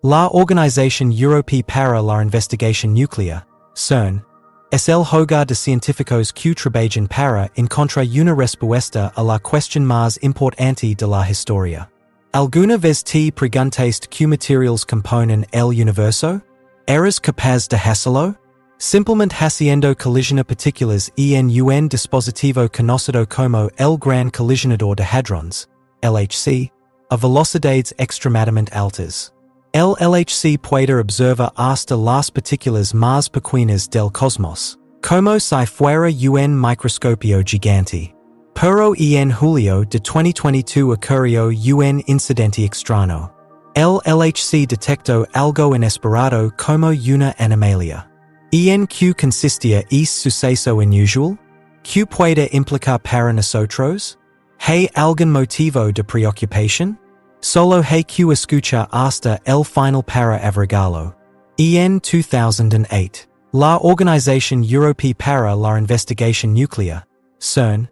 La Organización Europea para la Investigación Nuclear, CERN, es el hogar de científicos que trabajan para encontrar una respuesta a la cuestión más importante de la historia. ¿Alguna vez te preguntaste qué materiales componen el universo? ¿Eres capaz de hacerlo? Simplemente haciendo colisionar partículas en un dispositivo conocido como el Gran Colisionador de Hadrones, LHC, a velocidades extremadamente altas. El LHC puede observar hasta las partículas más pequeñas del cosmos, como si fuera un microscopio gigante. Pero en julio de 2022 ocurrió un incidente extraño. El LHC detectó algo inesperado como una anomalía. ¿En qué consistía ese suceso inusual? ¿Qué puede implicar para nosotros? ¿Hay algún motivo de preocupación? Solo hay que escuchar hasta el final para averiguarlo. En 2008, la Organización Europea para la Investigación Nuclear, CERN,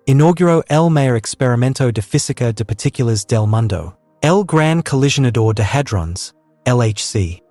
inauguró el mayor experimento de física de partículas del mundo, el Gran Colisionador de Hadrones, LHC.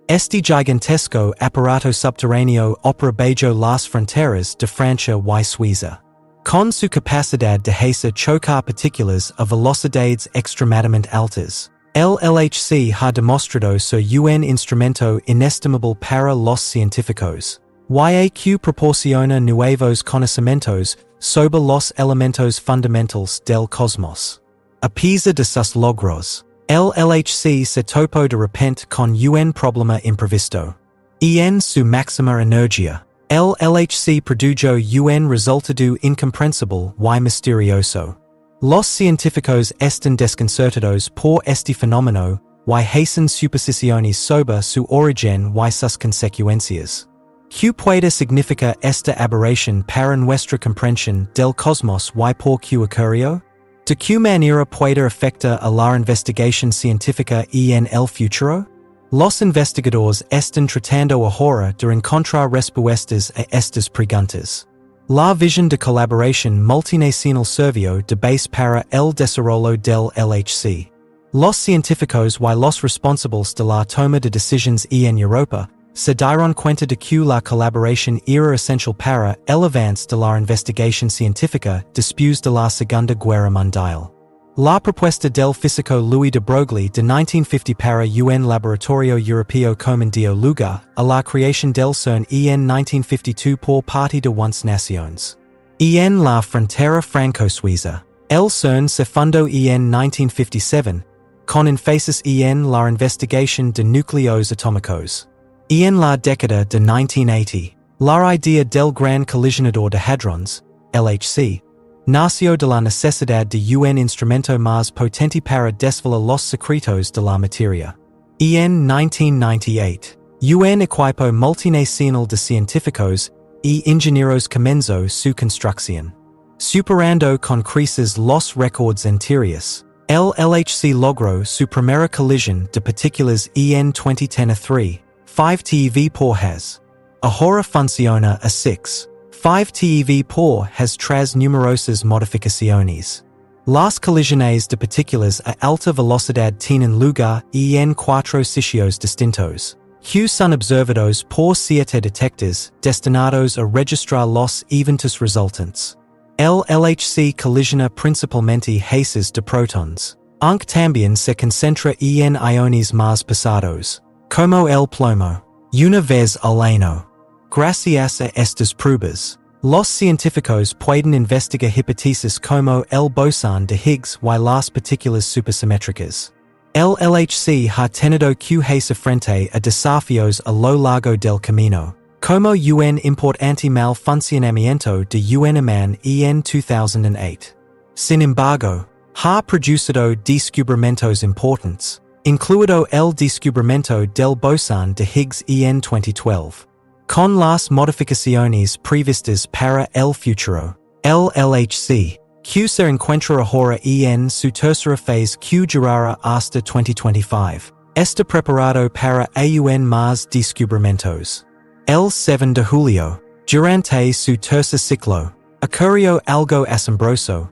Este gigantesco aparato subterráneo opera bajo las fronteras de Francia y Suiza, con su capacidad de hacer chocar partículas a velocidades extremadamente altas. El LHC ha demostrado ser un instrumento inestimable para los científicos, que proporciona nuevos conocimientos sobre los elementos fundamentales del cosmos. A pesar de sus logros, el LHC se topó de repente con un problema imprevisto. En su máxima energía, el LHC produjo un resultado incomprensible y misterioso. Los científicos están desconcertados por este fenómeno y hacen suposiciones sobre su origen y sus consecuencias. ¿Qué puede significar esta aberración para nuestra comprensión del cosmos y por qué ocurrió? ¿De qué manera puede afectar a la investigación científica en el futuro? Los investigadores están tratando ahora de encontrar respuestas a estas preguntas. La visión de colaboración multinacional sirvió de base para el desarrollo del LHC. Los científicos y los responsables de la toma de decisiones en Europa se dieron cuenta de que la colaboración era esencial para el avance de la investigación científica después de la Segunda Guerra Mundial. La propuesta del físico Louis de Broglie de 1950 para un laboratorio europeo común dio lugar a la creación del CERN en 1952 por parte de 11 naciones. En la frontera franco-suiza, el CERN se fundó en 1957, con énfasis en la investigación de núcleos atómicos. En la década de 1980, la idea del Gran Colisionador de Hadrones, LHC, nació de la necesidad de un instrumento más potente para desvelar los secretos de la materia. En 1998, un equipo multinacional de científicos y ingenieros comenzó su construcción. Superando con creces los récords anteriores, el LHC logró su primera colisión de partículas en 2013, 5 TeV por has. Ahora funciona a 6. 5 TeV por has tras numerosas modificaciones. Las colisiones de partículas a alta velocidad tienen lugar en 4 sitios distintos, que son observados por 7 detectores destinados a registrar los eventos resultantes. El LHC colisiona principalmente haces de protons, aunque también se concentra en iones más pesados, como el plomo. Una vez al año. Gracias a estas pruebas, los científicos pueden investigar hipótesis como el bosón de Higgs y las partículas supersimétricas. El LHC ha tenido que hacer frente a desafíos a lo largo del camino, como un importante mal funcionamiento de un imán en 2008. Sin embargo, ha producido descubrimientos importantes, incluido el descubrimiento del bosón de Higgs en 2012. Con las modificaciones previstas para el futuro, el LHC, que se encuentra ahora en su tercera fase que durará hasta 2025, está preparado para aún más descubrimientos. El 7 de julio, durante su tercer ciclo, ocurrió algo asombroso.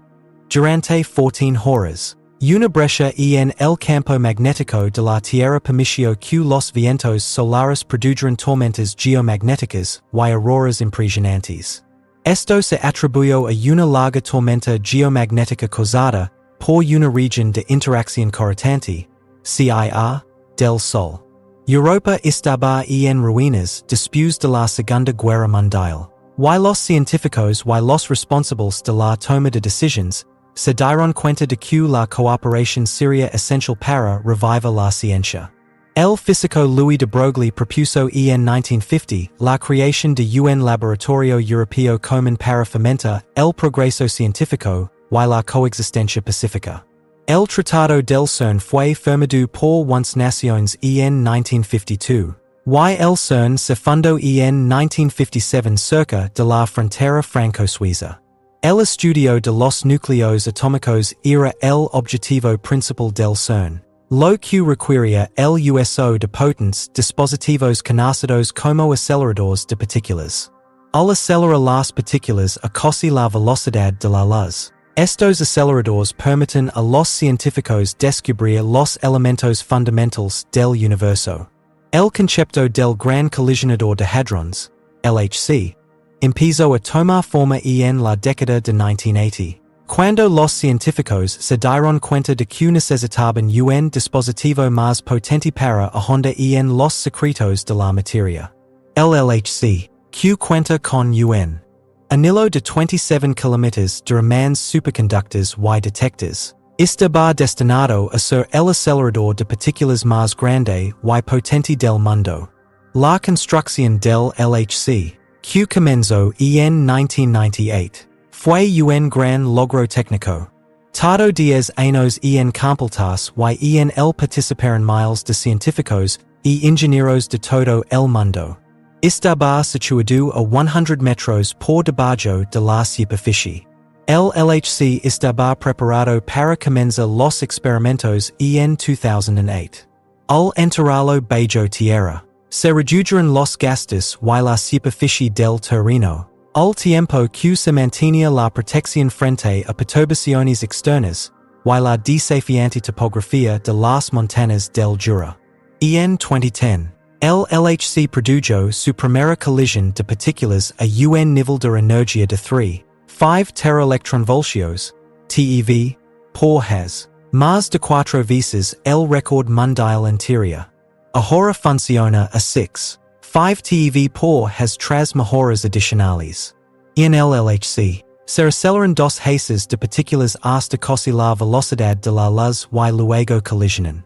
Durante 14 horas, Una breccia en el campo magnético de la Tierra permitió que los vientos solares produjeran tormentas geomagnéticas y auroras impresionantes. Esto se atribuyó a una larga tormenta geomagnética causada por una región de interacción cortante, CIR, del Sol. Europa estaba en ruinas después de la Segunda Guerra Mundial. Y los científicos y los responsables de la toma de decisiones se dieron cuenta de que la cooperación sería esencial para revivir la ciencia. El físico Louis de Broglie propuso en 1950 la creación de un laboratorio europeo común para fomentar el progreso científico y la coexistencia pacífica. El Tratado del CERN fue firmado por las naciones en 1952, y el CERN se fundó en 1957 cerca de la frontera franco-suiza. El estudio de los núcleos atómicos era el objetivo principal del CERN, lo que requería el uso de potentes dispositivos conocidos como aceleradores de partículas. Al acelerar las partículas a casi la velocidad de la luz, estos aceleradores permiten a los científicos descubrir los elementos fundamentales del universo. El concepto del Gran Colisionador de Hadrones, LHC, empezó a tomar forma en la década de 1980, cuando los científicos se dieron cuenta de que necesitaban un dispositivo más potente para ahondar en los secretos de la materia. El LHC, que cuenta con un anillo de 27 km de imans superconductores y detectores, estaba destinado a ser el acelerador de partículas más grande y potente del mundo. La construcción del LHC, que comenzó en 1998, fue un gran logro técnico. Tardó 10 años en completarse y en el participaron miles de científicos y ingenieros de todo el mundo. Estaba situado a 100 metros por debajo de la superficie. El LHC estaba preparado para comenzar los experimentos en 2008. Al enterrarlo bajo tierra, se redujeron los gastos y la superficie del terreno, al tiempo que se mantenía la protección frente a perturbaciones externas y la desafiante topografía de las montañas del Jura. En 2010, el LHC produjo su primera colisión de partículas a un nivel de energía de 3,5 teraelectronvoltios, TeV, por has, más de 4 veces el récord mundial anterior. Ahora funciona a 6,5 TeV por has tras mejoras adicionales. En el LHC, se aceleran dos haces de partículas hasta casi la velocidad de la luz y luego colisionan.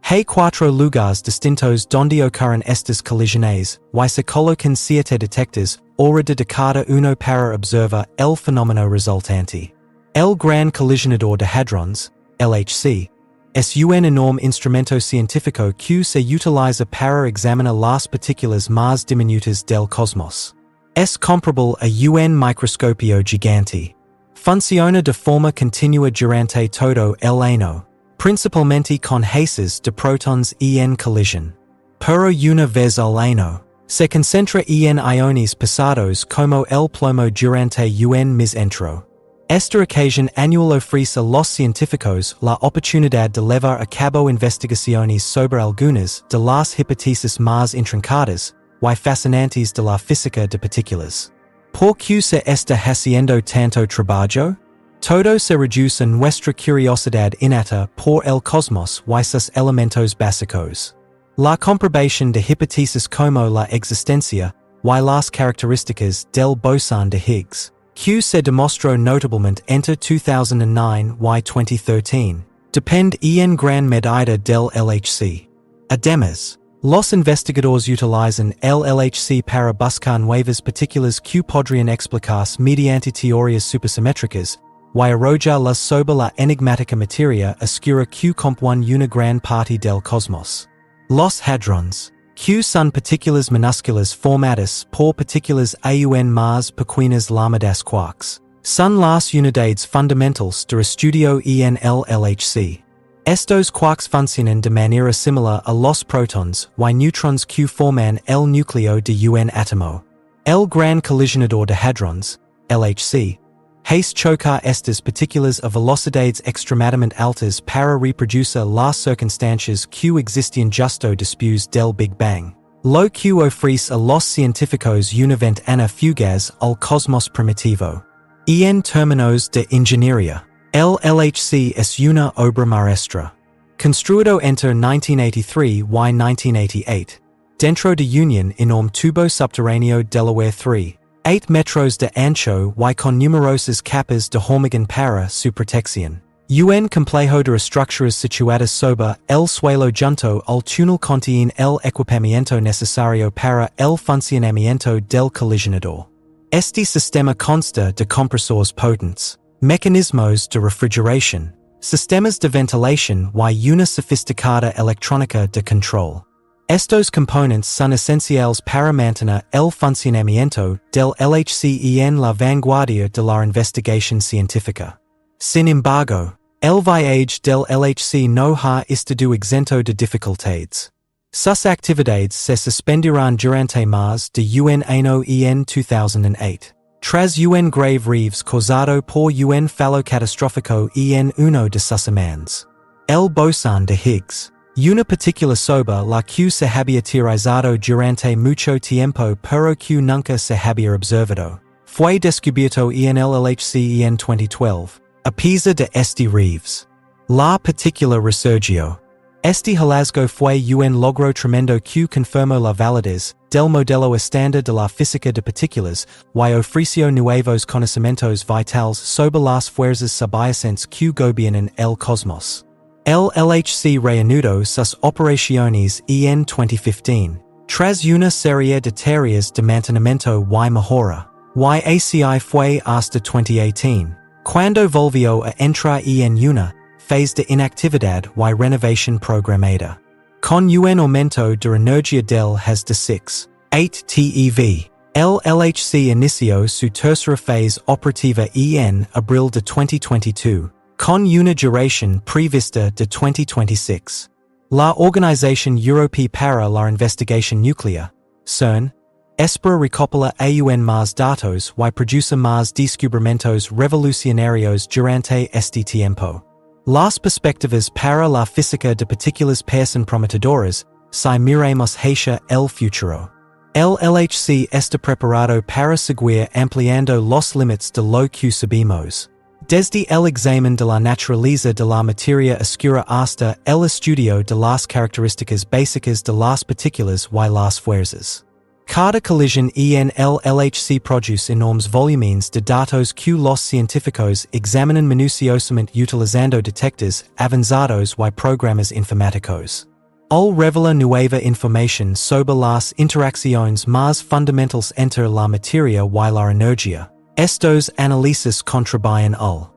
Hay 4 lugares distintos donde ocurren estas colisiones y se colocan 7 detectores hora de cada uno para observar el fenómeno resultante. El Gran Colisionador de Hadrones, LHC, es un enorme instrumento científico que se utiliza para examinar las partículas más diminutas del cosmos. Es comparable a un microscopio gigante. Funciona de forma continua durante todo el año, principalmente con haces de protons en colisión. Pero una vez al año, se concentra en iones pesados como el plomo durante un mes entero. Esta ocasión anual ofrece a los científicos la oportunidad de llevar a cabo investigaciones sobre algunas de las hipótesis más intrincadas y fascinantes de la física de partículas. ¿Por qué se está haciendo tanto trabajo? Todo se reduce a nuestra curiosidad innata por el cosmos y sus elementos básicos. La comprobación de hipótesis como la existencia y las características del bosón de Higgs, que se demostró notablemente entre 2009 y 2013, depende en gran medida del LHC. Además, los investigadores utilizan el LHC para buscar nuevas partículas que podrían explicarse mediante teorías supersimétricas y arrojarlas sobre la enigmática materia oscura que compone una gran parte del cosmos. Los hadrones, que son partículas minúsculas formadas por partículas aún más pequeñas llamadas quarks, son las unidades fundamentales de estudio en el LHC. Estos quarks funcionan de manera similar a los protons y neutrons que forman el núcleo de un átomo. El Gran Colisionador de Hadrones, LHC, Hace chocar estas partículas a velocidades extremadamente altas para reproducir las circunstancias que existiam justo después del Big Bang. Lo que ofrece a los científicos una ventana fugaz al cosmos primitivo. En términos de ingeniería, el LHC es una obra maestra. Construido entre 1983 y 1988, dentro de un enorme tubo subterráneo Delaware 3, 8 metros de ancho y con numerosas capas de hormigón para su protección. Un complejo de estructuras situadas sobre el suelo junto al túnel contiene el equipamiento necesario para el funcionamiento del colisionador. Este sistema consta de compresores potentes, mecanismos de refrigeración, sistemas de ventilación y una sofisticada electrónica de control. Estos componentes son esenciales para mantener el funcionamiento del LHC en la vanguardia de la investigación científica. Sin embargo, el viaje del LHC no ha estado exento de dificultades. Sus actividades se suspenderán durante más de un año en 2008. Tras un grave reves causado por un fallo catastrófico en uno de sus hermanos. El bosón de Higgs. Una partícula sobre la que se había teorizado durante mucho tiempo pero que nunca se había observado. Fue descubierto en el LHC en 2012, a pesar de este reves. La partícula resurgió. Este hallazgo fue un logro tremendo que confirmó la validez del modelo estándar de la física de partículas y ofreció nuevos conocimientos vitales sobre las fuerzas subyacentes que gobiernan el cosmos. El LHC reanudó sus operaciones en 2015, tras una serie de tareas de mantenimiento y mejora, y así fue hasta 2018, cuando volvió a entrar en una fase de inactividad y renovación programada. Con un aumento de energía del has de 6.8 TeV, el LHC inició su tercera fase operativa en abril de 2022. Con una duración prevista de 2026. La Organización Europea para la Investigación Nuclear, CERN, espera recopilar aún más datos y producir más descubrimientos revolucionarios durante este tiempo. Las perspectivas para la física de partículas parecen prometedoras si miramos hacia el futuro. El LHC está preparado para seguir ampliando los límites de lo que sabemos. Desde el examen de la naturaleza de la materia oscura hasta el estudio de las características básicas de las partículas y las fuerzas. Cada colisión en el LHC produce enormes volúmenes de datos que los científicos examinan minuciosamente utilizando detectores avanzados y programas informáticos. Al revela nueva información sobre las interacciones más fundamentales entre la materia y la energía. Estos análisis contribuyen al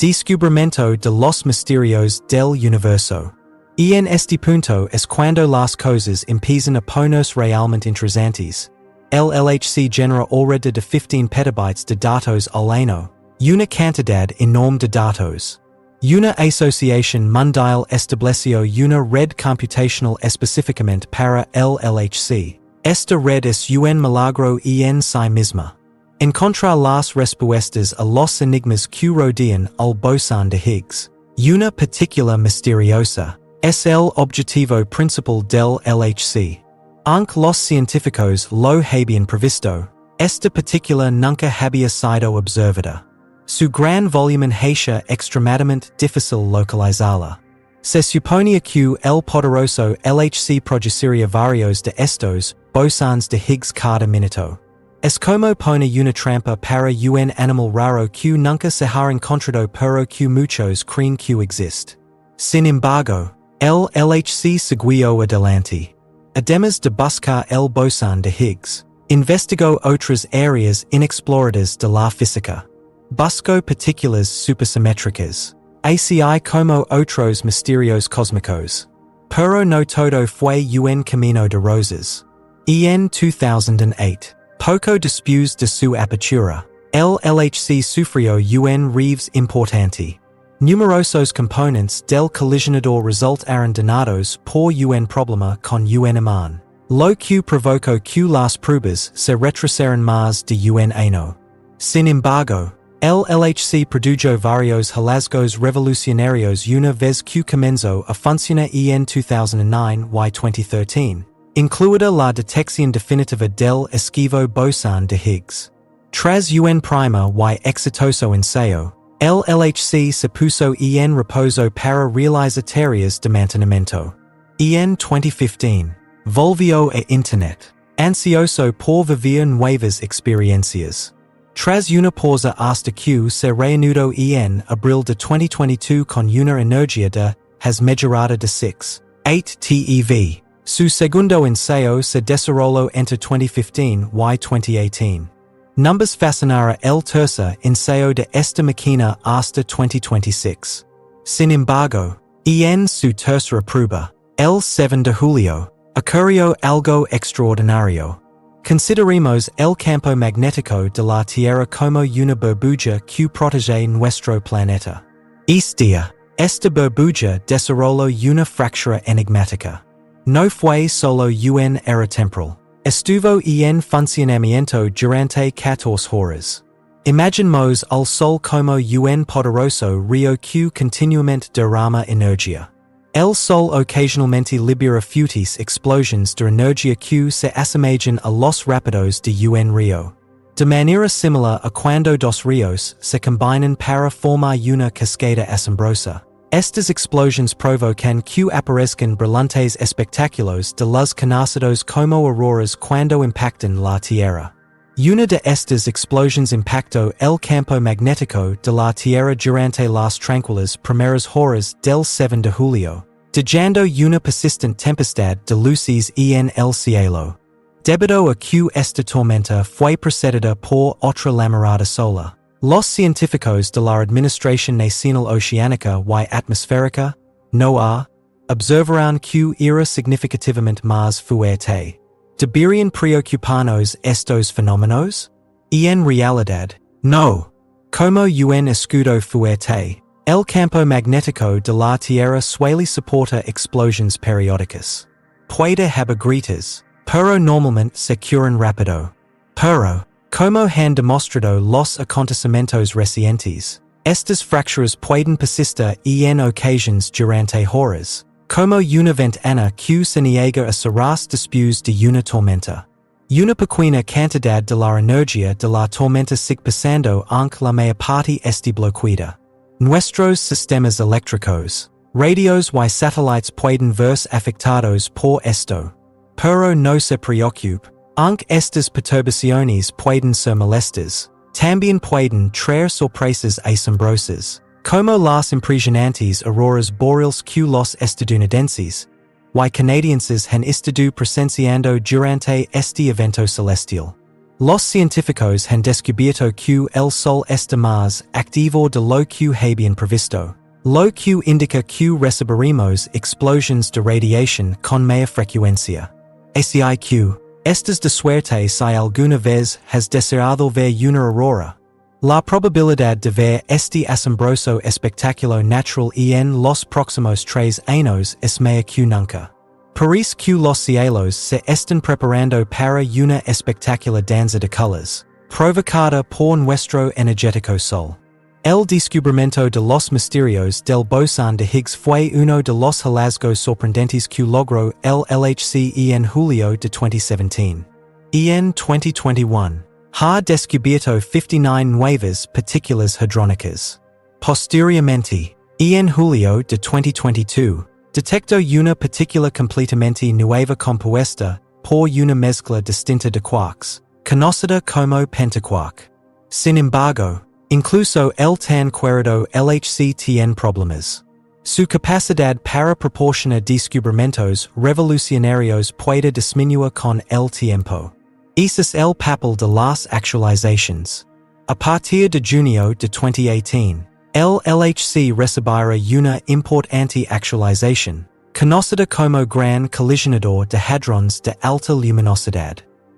descubrimiento de los misterios del universo. Y en este punto es cuando las cosas empiezan a ponerse realmente interesantes. El LHC genera alrededor de 15 petabytes de datos al año, una cantidad enorme de datos. Una asociación mundial estableció una red computacional específicamente para el LHC. Esta red es un milagro en sí misma. Encontrar las respuestas a los enigmas que rodean al bosón de Higgs. Una partícula misteriosa. Es el objetivo principal del LHC. Aunque los científicos lo habían previsto, esta partícula nunca había sido observada. Su gran volumen hacía extremadamente difícil localizarla. Se suponía que el poderoso LHC produciría varios de estos bosones de Higgs cada minuto. Es como poner una trampa para un animal raro que nunca se ha encontrado pero que muchos creen que existe. Sin embargo, el LHC siguió adelante. Además de buscar el bosón de Higgs, investigó otras áreas inexploradas de la física. Buscó partículas supersimétricas, así como otros misterios cósmicos. Pero no todo fue un camino de rosas. En 2008, poco después de su apertura, el LHC sufrió un revés importante. Numerosos componentes del colisionador resultaron dañados por un problema con un imán, lo que provocó que las pruebas se retrasaran más de un año. Sin embargo, El LHC produjo varios hallazgos revolucionarios una vez que comenzó a funcionar en 2009 y 2013, incluida la detección definitiva del esquivo bosón de Higgs. Tras un primer y exitoso ensayo, el LHC se puso en reposo para realizar tareas de mantenimiento. En 2015, volvió a Internet, ansioso por vivir nuevas experiencias. Tras una pausa hasta que se reanudó en abril de 2022 con una energía de has mejorado de 6.8 TeV. Su segundo ensayo se desarrolló entre 2015 y 2018. Numbers fascinara el tercer ensayo de esta máquina hasta 2026. Sin embargo, en su tercera prueba, el 7 de julio, ocurrió algo extraordinario. Consideremos el campo magnético de la Tierra como una burbuja que protege nuestro planeta. Este día, esta burbuja desarrolló una fractura enigmática. No fue solo una era temporal. Estuvo en funcionamiento durante 14 horas. Imaginemos al Sol como un poderoso río que continuamente derrama energía. El Sol ocasionalmente libera fuertes explosiones de energía que se asemejan a los rápidos de un río. De manera similar a cuando dos ríos se combinan para formar una cascada asombrosa. Estas explosiones provocan que aparezcan brillantes espectáculos de los conocidos como auroras cuando impactan la Tierra. Una de estas explosiones impactó el campo magnético de la Tierra durante las tranquilas primeras horas del 7 de julio, dejando una persistente tempestad de luces en el cielo. Debido a que esta tormenta fue precedida por otra lamarada solar, los científicos de la Administración Nacional Oceánica y Atmosférica, NOAA, observaron que era significativamente más fuerte. ¿Deberían preocuparnos estos fenómenos? En realidad, no. Como un escudo fuerte, el campo magnético de la Tierra suele soportar explosiones periódicas. Puede haber grietas, pero normalmente se curan rápido. Pero, como han demostrado los acontecimientos recientes, estas fracturas pueden persistir en ocasiones durante horas, como una ventana que se niega a cerrar después de una tormenta. Una pequeña cantidad de la energía de la tormenta sigue pasando aunque la mayor parte esté bloqueada. Nuestros sistemas eléctricos, radios y satélites pueden verse afectados por esto. Pero no se preocupe, aunque estas perturbaciones pueden ser molestas, también pueden traer sorpresas asombrosas, como las impresionantes auroras boreales que los estadounidenses y canadienses han estado presenciando durante este evento celestial. Los científicos han descubierto que el Sol está más activo de lo que habían previsto, lo que indica que recibiremos explosiones de radiación con mayor frecuencia. Así que, estas de suerte si alguna vez has deseado ver una aurora. La probabilidad de ver este asombroso espectáculo natural en los próximos 3 años es mayor que nunca. Parece que los cielos se están preparando para una espectacular danza de colores, provocada por nuestro energético Sol. El descubrimiento de los misterios del bosón de Higgs fue uno de los hallazgos sorprendentes que logró el LHC en julio de 2017. En 2021, ha descubierto 59 nuevas partículas hadrónicas. Posteriormente, en julio de 2022, detectó una partícula completamente nueva compuesta por una mezcla distinta de quarks, conocida como pentaquark. Sin embargo, incluso el tan querido LHC tiene problemas. Su capacidad para proporcionar descubrimientos revolucionarios puede disminuir con el tiempo. Ese es el papel de las actualizaciones. A partir de junio de 2018, el LHC recibirá una importante actualización, conocida como Gran Colisionador de Hadrones de alta luminosidad.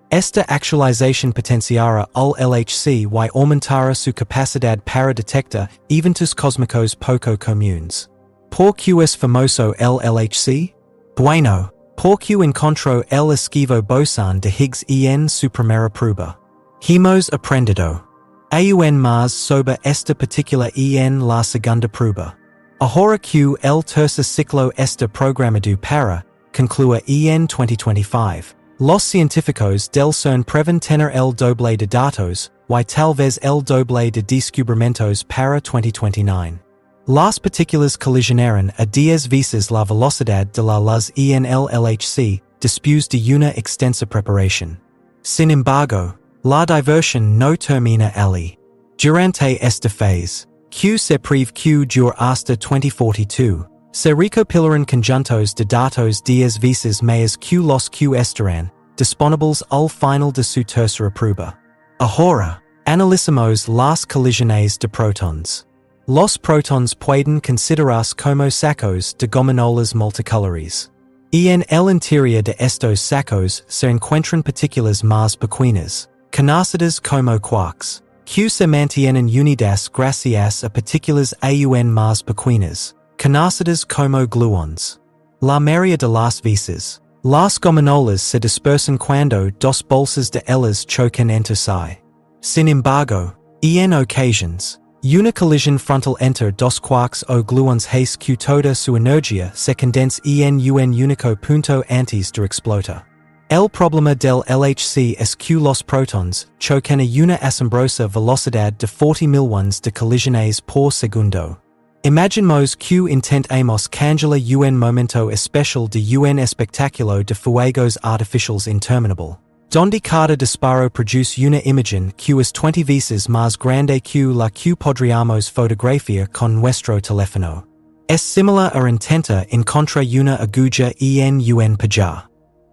Esta actualización potenciará al LHC y aumentará su capacidad para detectar eventos cósmicos poco comunes. ¿Por qué es famoso el LHC? Bueno, porque encontró el esquivo bosón de Higgs en su primera prueba. Hemos aprendido. Aun más sobre esta particular en la segunda prueba. Ahora que el tercer ciclo está programado para concluir en 2025. Los científicos del CERN prevén tener el doble de datos, y tal vez el doble de descubrimientos para 2029. Las partículas colisionaron a 10 veces la velocidad de la luz en el LHC, después de una extensa preparación. Sin embargo, la diversión no termina allí. Durante esta fase, que se prevé que dure hasta 2042, se recopilarán conjuntos de datos 10 veces más que los que estarán disponibles al final de su tercera prueba. Ahora, analizamos las colisiones de protons. Los protons pueden considerarse como sacos de gominolas multicolores. Y en el interior de estos sacos se encuentran partículas más pequeñas, conocidas como quarks, que se mantienen unidas gracias a partículas aún más pequeñas, conocidas como gluons. La mayoría de las veces, las gominolas se dispersan cuando dos bolsas de ellas chocan entre sí. Sin embargo, en ocasiones, una colisión frontal entre dos quarks o gluons hace que toda su energía se condense en un único punto antes de explotar. El problema del LHC es que los protons chocan a una asombrosa velocidad de 40 millones de colisiones por segundo. Imaginemos que intentamos congelar un momento especial de un espectáculo de fuegos artificiales interminable, donde cada disparo produce una imagen que es 20 veces más grande que la que podríamos fotografiar con nuestro teléfono. Es similar a intentar encontrar una aguja en un pajar.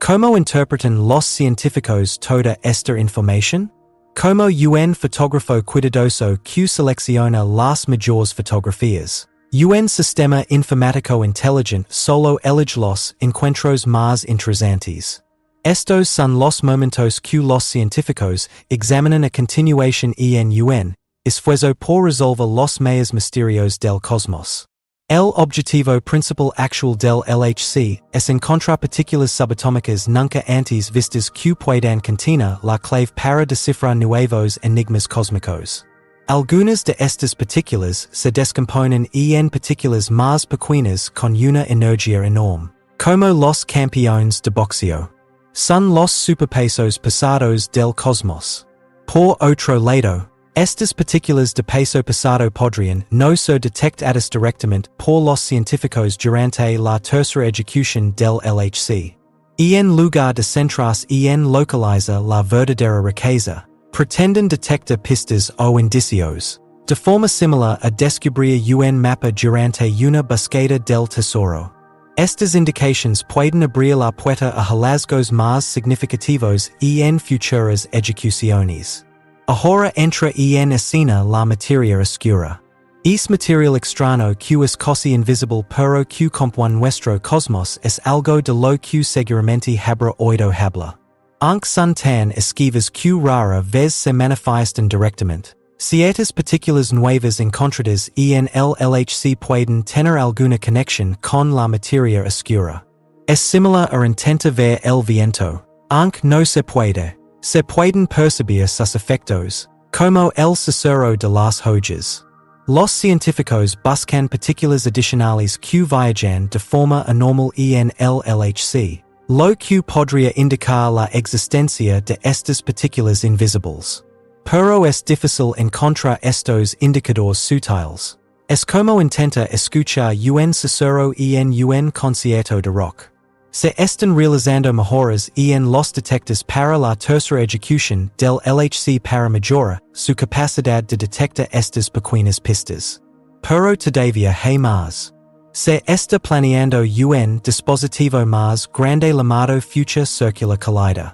¿Cómo interpretan los científicos toda esta información? Como un fotógrafo cuidadoso que selecciona las mejores fotografías. Un sistema informático inteligente solo elige los encuentros más interesantes. Estos son los momentos que los científicos examinan a continuación en un esfuerzo por resolver los mayores misterios del cosmos. El objetivo principal actual del LHC es encontrar partículas subatómicas nunca antes vistas que puedan contener la clave para descifrar nuevos enigmas cósmicos. Algunas de estas partículas se descomponen en partículas más pequeñas con una energía enorme, como los campeones de boxeo. Son los superpesos pesados del cosmos. Por otro lado, estas partículas de peso pesado podrían no ser detectadas directamente por los científicos durante la tercera ejecución del LHC. En lugar de centrarse en localizar la verdadera riqueza, pretenden detectar pistas o indicios, de forma similar a descubrir un mapa durante una búsqueda del tesoro. Estas indicaciones pueden abrir la puerta a hallazgos más significativos en futuras ejecuciones. Ahora entra en escena la materia oscura. Es material extraño que es casi invisible pero que compone nuestro cosmos es algo de lo que seguramente habrá oído hablar. Aunque son tan esquivas que rara vez se manifiestan directamente, ciertas partículas nuevas encontradas en el LHC pueden tener alguna conexión con la materia oscura. Es similar a intentar ver el viento, aunque no se puede. Se pueden percibir sus efectos, como el sucedio de las hojas. Los científicos buscan partículas adicionales que viajan de forma anormal en el LHC, lo que podría indicar la existencia de estas partículas invisibles. Pero es difícil encontrar estos indicadores sutiles. Es como intenta escuchar un susurro en un concierto de rock. Se están realizando mejoras en los detectores para la tercera ejecución del LHC para mejorar su capacidad de detectar estas pequeñas pistas. Pero todavía hay más. Se está planeando un dispositivo más grande llamado Future Circular Collider.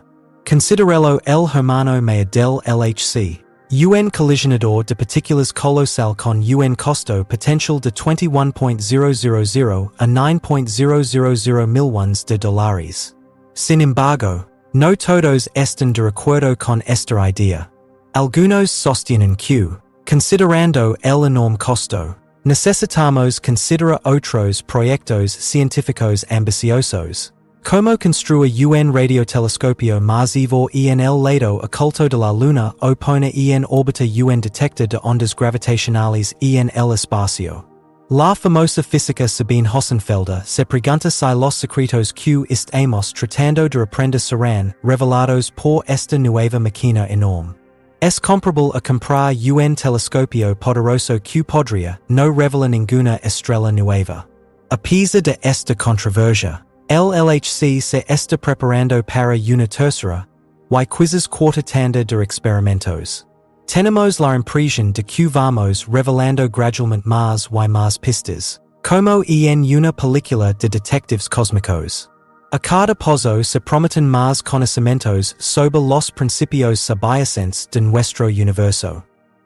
Considerelo el hermano mayor del LHC. Un colisionador de partículas colosal con un costo potencial de 21.000 a 9.000 millones de dólares. Sin embargo, no todos están de acuerdo con esta idea. Algunos sostienen que, considerando el enorme costo, necesitamos considerar otros proyectos científicos ambiciosos. Como construa un radiotelescopio masivo en el lado oculto de la Luna o pone en órbita un detector de ondas gravitacionales en el espacio. La famosa física Sabine Hossenfelder se pregunta si los secretos que estamos tratando de aprender serán revelados por esta nueva máquina enorme. Es comparable a comprar un telescopio poderoso que podría no revelar ninguna estrella nueva. A pesar de esta controversia, el LHC se está preparando para una tercera y quizás cuarta tanda de experimentos. Tenemos la impresión de que vamos revelando gradualmente más y más pistas, como en una película de detectives cósmicos. A cada paso se prometen más conocimientos sobre los principios subyacentes de nuestro universo.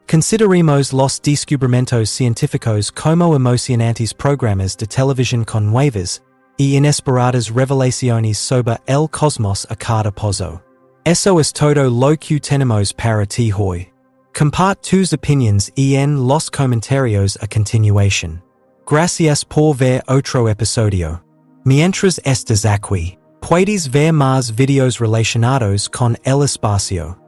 Consideremos los descubrimientos científicos como emocionantes programas de televisión con nuevas y inesperadas revelaciones sobre el cosmos a cada paso. Eso es todo lo que tenemos para ti hoy. Compart tus opinions en los comentarios a continuación. Gracias por ver otro episodio. Mientras estás aquí, puedes ver más videos relacionados con el espacio.